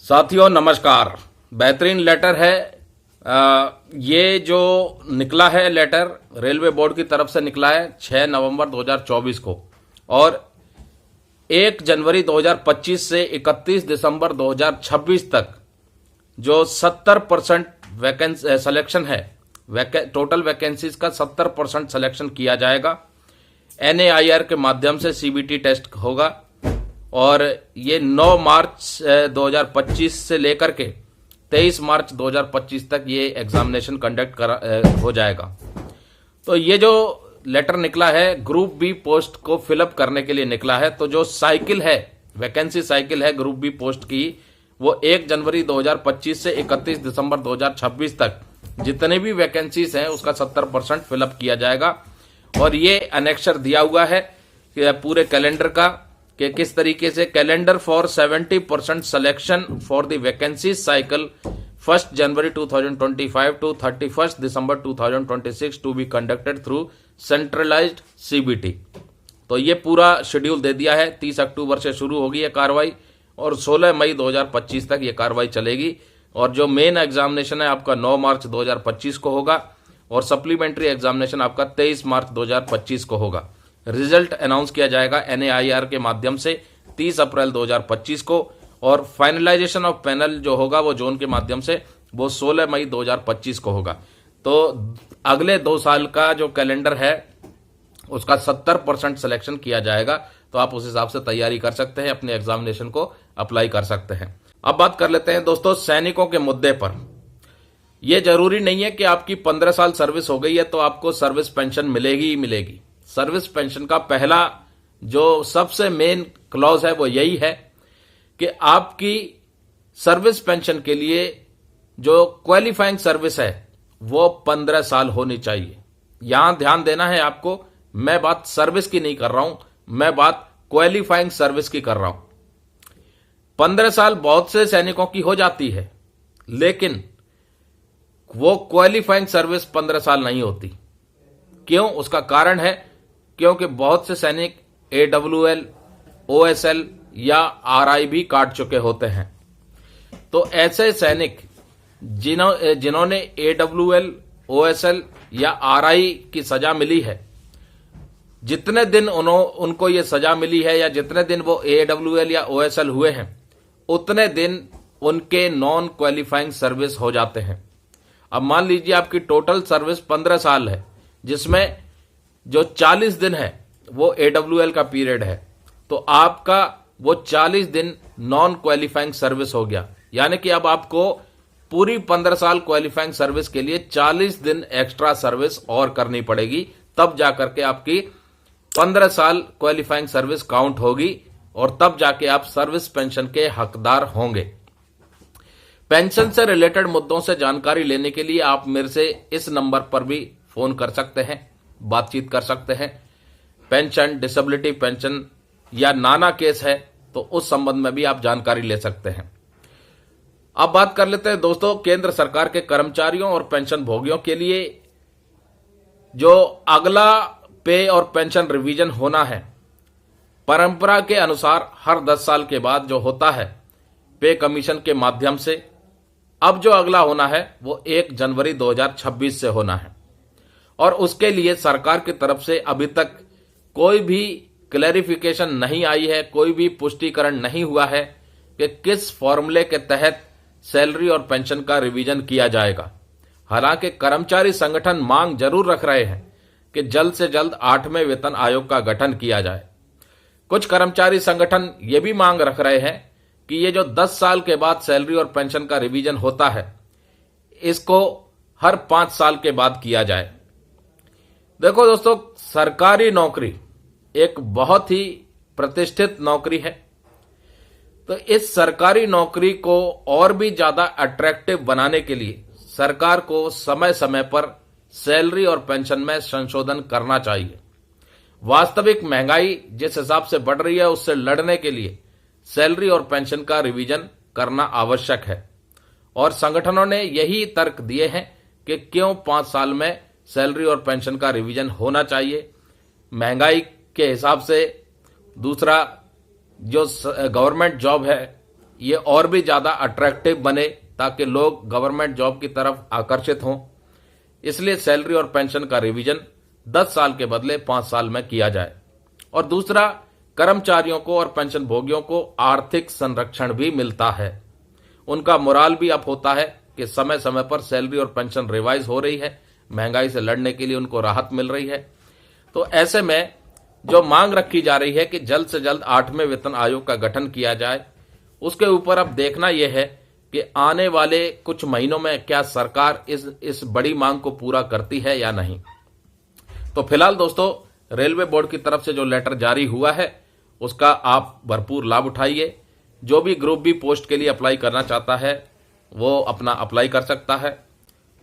साथियों नमस्कार। बेहतरीन लेटर है। ये जो निकला है लेटर रेलवे बोर्ड की तरफ से निकला है 6 नवंबर 2024 को, और 1 जनवरी 2025 से 31 दिसंबर 2026 तक जो 70% वैकेंसी सिलेक्शन है, टोटल वैकेंसीज का 70% सिलेक्शन किया जाएगा। NAIR के माध्यम से CBT टेस्ट होगा और ये 9 मार्च 2025 से लेकर के 23 मार्च 2025 तक ये एग्जामिनेशन कंडक्ट हो जाएगा। तो ये जो लेटर निकला है ग्रुप बी पोस्ट को फिलअप करने के लिए निकला है। तो जो साइकिल है, वैकेंसी साइकिल है ग्रुप बी पोस्ट की, वो 1 जनवरी 2025 से 31 दिसंबर 2026 तक जितने भी वैकेंसीज हैं उसका 70% फिलअप किया जाएगा। और ये अनेक्सर दिया हुआ है कि पूरे कैलेंडर का कि किस तरीके से calendar for 70% selection for the vacancy cycle 1 January 2025 to 31 December 2026 to be conducted through centralised CBT। तो ये पूरा शेड्यूल दे दिया है। 30 अक्टूबर से शुरू होगी ये कार्रवाई और 16 मई 2025 तक ये कार्रवाई चलेगी। और जो मेन एग्जामिनेशन है आपका 9 मार्च 2025 को होगा और सप्लीमेंट्री एग्जामिनेशन आपका 23 मार्च 2025 को होगा। रिजल्ट अनाउंस किया जाएगा NAIR के माध्यम से 30 अप्रैल 2025 को, और फाइनलाइजेशन ऑफ पैनल जो होगा वो जोन के माध्यम से वो 16 मई 2025 को होगा। तो अगले 2 साल का जो कैलेंडर है उसका 70% सिलेक्शन किया जाएगा। तो आप उस हिसाब से तैयारी कर सकते हैं, अपने एग्जामिनेशन को अप्लाई कर सकते हैं। अब बात कर लेते हैं दोस्तों सैनिकों के मुद्दे पर। यह जरूरी नहीं है कि आपकी 15 साल सर्विस हो गई है तो आपको सर्विस पेंशन मिलेगी ही मिलेगी। सर्विस पेंशन का पहला जो सबसे मेन क्लॉज है वो यही है कि आपकी सर्विस पेंशन के लिए जो क्वालिफाइंग सर्विस है वो 15 साल होनी चाहिए। यहां ध्यान देना है आपको, मैं बात सर्विस की नहीं कर रहा हूं, मैं बात क्वालिफाइंग सर्विस की कर रहा हूं। 15 साल बहुत से सैनिकों की हो जाती है, लेकिन वो क्वालिफाइंग सर्विस 15 साल नहीं होती। क्यों? उसका कारण है क्योंकि बहुत से सैनिक AWL, OSL या RI भी काट चुके होते हैं। तो ऐसे सैनिक जिन्होंने AWL, OSL या RI की सजा मिली है, जितने दिन उनको ये सजा मिली है या जितने दिन वो AWL या OSL हुए हैं उतने दिन उनके नॉन क्वालिफाइंग सर्विस हो जाते हैं। अब मान लीजिए आपकी टोटल सर्विस 15 साल है, जिसमें जो 40 दिन है वो AWL का पीरियड है, तो आपका वो 40 दिन नॉन क्वालिफाइंग सर्विस हो गया। यानी कि अब आपको पूरी 15 साल क्वालिफाइंग सर्विस के लिए 40 दिन एक्स्ट्रा सर्विस और करनी पड़ेगी, तब जाकर के आपकी 15 साल क्वालिफाइंग सर्विस काउंट होगी और तब जाके आप सर्विस पेंशन के हकदार होंगे। पेंशन से रिलेटेड मुद्दों से जानकारी लेने के लिए आप मेरे से इस नंबर पर भी फोन कर सकते हैं, बातचीत कर सकते हैं। पेंशन, डिसेबिलिटी पेंशन या नाना केस है तो उस संबंध में भी आप जानकारी ले सकते हैं। अब बात कर लेते हैं दोस्तों केंद्र सरकार के कर्मचारियों और पेंशन भोगियों के लिए जो अगला पे और पेंशन रिवीजन होना है। परंपरा के अनुसार हर 10 साल के बाद जो होता है पे कमीशन के माध्यम से, अब जो अगला होना है वो 1 जनवरी 2026 से होना है। और उसके लिए सरकार की तरफ से अभी तक कोई भी क्लैरिफिकेशन नहीं आई है, कोई भी पुष्टिकरण नहीं हुआ है कि किस फॉर्मूले के तहत सैलरी और पेंशन का रिवीजन किया जाएगा। हालांकि कर्मचारी संगठन मांग जरूर रख रहे हैं कि जल्द से जल्द 8वें वेतन आयोग का गठन किया जाए। कुछ कर्मचारी संगठन ये भी मांग रख रहे हैं कि ये जो 10 साल के बाद सैलरी और पेंशन का रिवीजन होता है इसको हर 5 साल के बाद किया जाए। देखो दोस्तों, सरकारी नौकरी एक बहुत ही प्रतिष्ठित नौकरी है, तो इस सरकारी नौकरी को और भी ज्यादा अट्रैक्टिव बनाने के लिए सरकार को समय समय पर सैलरी और पेंशन में संशोधन करना चाहिए। वास्तविक महंगाई जिस हिसाब से बढ़ रही है उससे लड़ने के लिए सैलरी और पेंशन का रिवीजन करना आवश्यक है। और संगठनों ने यही तर्क दिए हैं कि क्यों 5 साल में सैलरी और पेंशन का रिवीजन होना चाहिए। महंगाई के हिसाब से, दूसरा जो गवर्नमेंट जॉब है ये और भी ज़्यादा अट्रैक्टिव बने ताकि लोग गवर्नमेंट जॉब की तरफ आकर्षित हों। इसलिए सैलरी और पेंशन का रिवीजन 10 साल के बदले 5 साल में किया जाए। और दूसरा, कर्मचारियों को और पेंशन भोगियों को आर्थिक संरक्षण भी मिलता है। उनका मोराल भी अप होता है कि समय समय पर सैलरी और पेंशन रिवाइज हो रही है, महंगाई से लड़ने के लिए उनको राहत मिल रही है। तो ऐसे में जो मांग रखी जा रही है कि जल्द से जल्द 8वें वेतन आयोग का गठन किया जाए, उसके ऊपर अब देखना यह है कि आने वाले कुछ महीनों में क्या सरकार इस बड़ी मांग को पूरा करती है या नहीं। तो फिलहाल दोस्तों, रेलवे बोर्ड की तरफ से जो लेटर जारी हुआ है उसका आप भरपूर लाभ उठाइए। जो भी ग्रुप बी पोस्ट के लिए अप्लाई करना चाहता है वो अपना अप्लाई कर सकता है।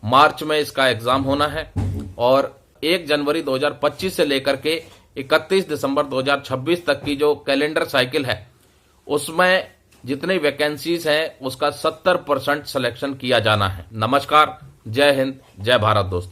मार्च में इसका एग्जाम होना है और 1 जनवरी 2025 से लेकर के 31 दिसंबर 2026 तक की जो कैलेंडर साइकिल है उसमें जितनी वैकेंसीज हैं उसका 70% सिलेक्शन किया जाना है। नमस्कार, जय हिंद, जय भारत दोस्तों।